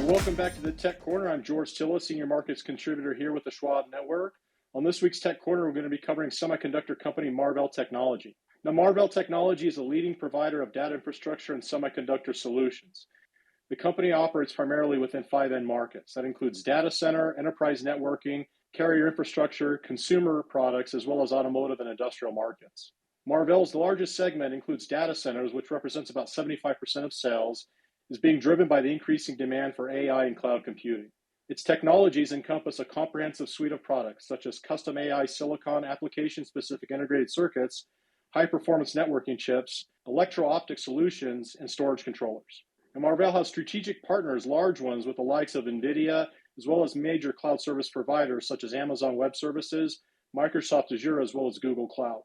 Welcome back to the Tech Corner. I'm George Tsilis, Senior Markets Contributor here with the Schwab Network. On this week's Tech Corner, we're going to be covering semiconductor company Marvell Technology. Now, Marvell Technology is a leading provider of data infrastructure and semiconductor solutions. The company operates primarily within 5 end markets. That includes data center, enterprise networking, carrier infrastructure, consumer products, as well as automotive and industrial markets. Marvell's largest segment includes data centers, which represents about 75% of sales, is being driven by the increasing demand for AI and cloud computing. Its technologies encompass a comprehensive suite of products, such as custom AI silicon, application-specific integrated circuits, high-performance networking chips, electro-optic solutions, and storage controllers. And Marvell has strategic partners, large ones, with the likes of NVIDIA, as well as major cloud service providers such as Amazon Web Services, Microsoft Azure, as well as Google Cloud.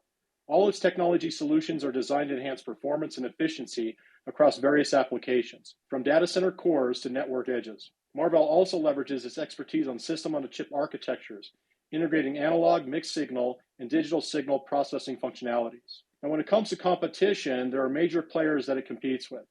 All its technology solutions are designed to enhance performance and efficiency across various applications, from data center cores to network edges. Marvell also leverages its expertise on system-on-a-chip architectures, integrating analog, mixed signal, and digital signal processing functionalities. And when it comes to competition, there are major players that it competes with.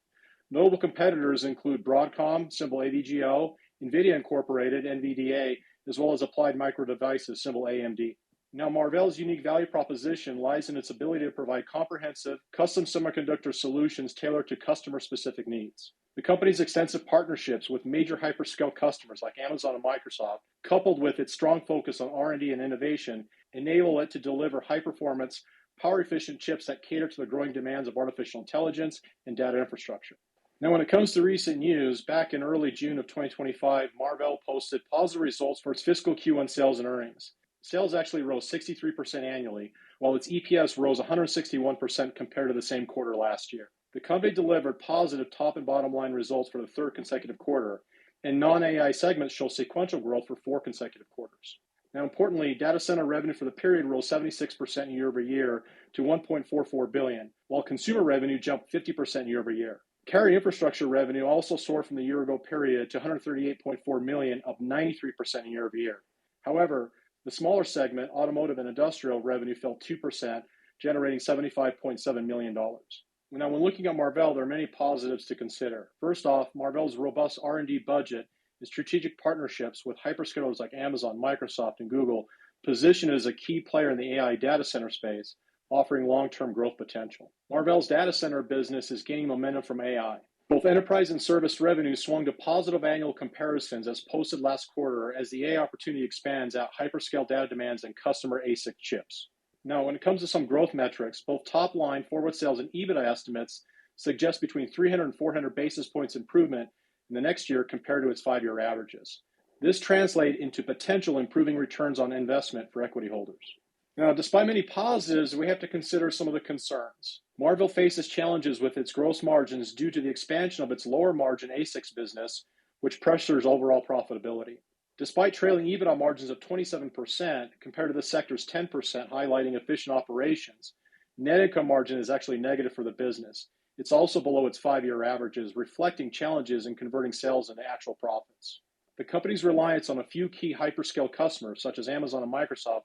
Notable competitors include Broadcom, symbol ADGO, NVIDIA Incorporated, NVDA, as well as Applied Micro Devices, symbol AMD. Now, Marvell's unique value proposition lies in its ability to provide comprehensive, custom semiconductor solutions tailored to customer-specific needs. The company's extensive partnerships with major hyperscale customers like Amazon and Microsoft, coupled with its strong focus on R&D and innovation, enable it to deliver high-performance, power-efficient chips that cater to the growing demands of artificial intelligence and data infrastructure. Now, when it comes to recent news, back in early June of 2025, Marvell posted positive results for its fiscal Q1 sales and earnings. Sales actually rose 63% annually, while its EPS rose 161% compared to the same quarter last year. The company delivered positive top and bottom line results for the third consecutive quarter, and non-AI segments show sequential growth for 4 consecutive quarters. Now, importantly, data center revenue for the period rose 76% year over year to $1.44 billion, while consumer revenue jumped 50% year over year. Carrier infrastructure revenue also soared from the year-ago period to $138.4 million, up 93% year over year. However, the smaller segment, automotive and industrial revenue, fell 2%, generating $75.7 million. Now, when looking at Marvell, there are many positives to consider. First off, Marvell's robust R&D budget and strategic partnerships with hyperscalers like Amazon, Microsoft, and Google position it as a key player in the AI data center space, offering long-term growth potential. Marvell's data center business is gaining momentum from AI. Both enterprise and service revenue swung to positive annual comparisons as posted last quarter as the AI opportunity expands out hyperscale data demands and customer ASIC chips. Now, when it comes to some growth metrics, both top line, forward sales, and EBITDA estimates suggest between 300 and 400 basis points improvement in the next year compared to its 5-year averages. This translates into potential improving returns on investment for equity holders. Now, despite many positives, we have to consider some of the concerns. Marvell faces challenges with its gross margins due to the expansion of its lower margin ASICs business, which pressures overall profitability. Despite trailing EBITDA margins of 27% compared to the sector's 10%, highlighting efficient operations, net income margin is actually negative for the business. It's also below its 5-year averages, reflecting challenges in converting sales into actual profits. The company's reliance on a few key hyperscale customers, such as Amazon and Microsoft,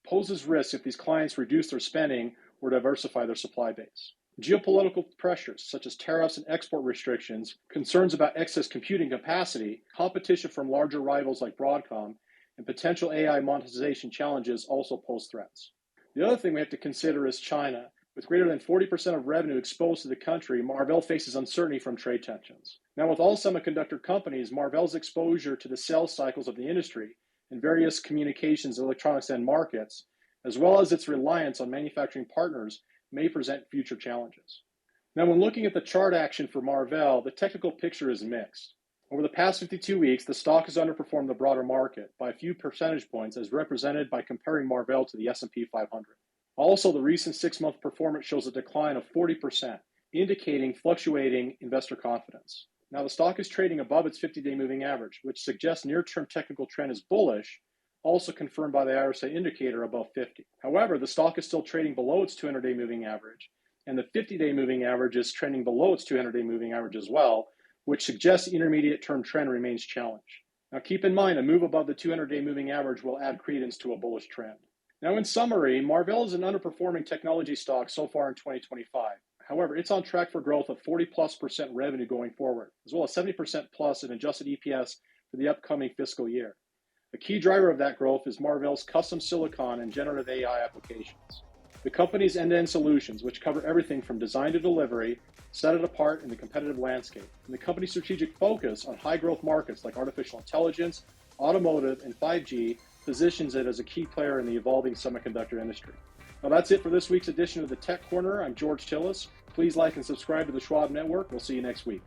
poses risks if these clients reduce their spending or diversify their supply base. Geopolitical pressures, such as tariffs and export restrictions, concerns about excess computing capacity, competition from larger rivals like Broadcom, and potential AI monetization challenges also pose threats. The other thing we have to consider is China. With greater than 40% of revenue exposed to the country, Marvell faces uncertainty from trade tensions. Now, with all semiconductor companies, Marvell's exposure to the sales cycles of the industry and various communications and electronics end markets, as well as its reliance on manufacturing partners, may present future challenges. Now, when looking at the chart action for Marvell, the technical picture is mixed. Over the past 52 weeks, the stock has underperformed the broader market by a few percentage points as represented by comparing Marvell to the S&P 500. Also, the recent 6-month performance shows a decline of 40%, indicating fluctuating investor confidence. Now, the stock is trading above its 50-day moving average, which suggests near-term technical trend is bullish, also confirmed by the RSI indicator above 50. However, the stock is still trading below its 200-day moving average, and the 50-day moving average is trending below its 200-day moving average as well, which suggests the intermediate-term trend remains challenged. Now, keep in mind, a move above the 200-day moving average will add credence to a bullish trend. Now, in summary, Marvell is an underperforming technology stock so far in 2025. However, it's on track for growth of 40+% revenue going forward, as well as 70% plus in adjusted EPS for the upcoming fiscal year. A key driver of that growth is Marvell's custom silicon and generative AI applications. The company's end-to-end solutions, which cover everything from design to delivery, set it apart in the competitive landscape. And the company's strategic focus on high-growth markets like artificial intelligence, automotive, and 5G positions it as a key player in the evolving semiconductor industry. Now that's it for this week's edition of the Tech Corner. I'm George Tsilis. Please like and subscribe to the Schwab Network. We'll see you next week.